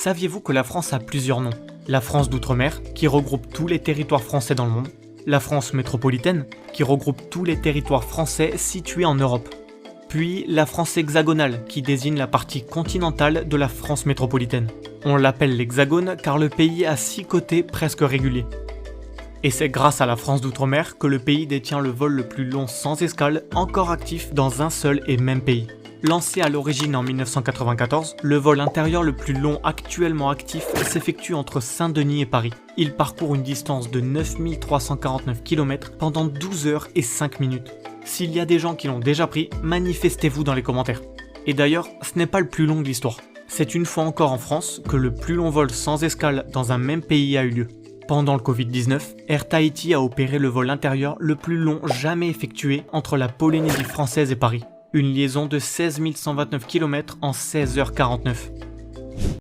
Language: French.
Saviez-vous que la France a plusieurs noms? La France d'outre-mer, qui regroupe tous les territoires français dans le monde. La France métropolitaine, qui regroupe tous les territoires français situés en Europe. Puis la France hexagonale, qui désigne la partie continentale de la France métropolitaine. On l'appelle l'Hexagone car le pays a 6 côtés presque réguliers. Et c'est grâce à la France d'outre-mer que le pays détient le vol le plus long sans escale, encore actif dans un seul et même pays. Lancé à l'origine en 1994, le vol intérieur le plus long actuellement actif s'effectue entre Saint-Denis et Paris. Il parcourt une distance de 9349 km pendant 12 heures et 5 minutes. S'il y a des gens qui l'ont déjà pris, manifestez-vous dans les commentaires. Et d'ailleurs, ce n'est pas le plus long de l'histoire. C'est une fois encore en France que le plus long vol sans escale dans un même pays a eu lieu. Pendant le Covid-19, Air Tahiti a opéré le vol intérieur le plus long jamais effectué entre la Polynésie française et Paris. Une liaison de 16 129 km en 16h49.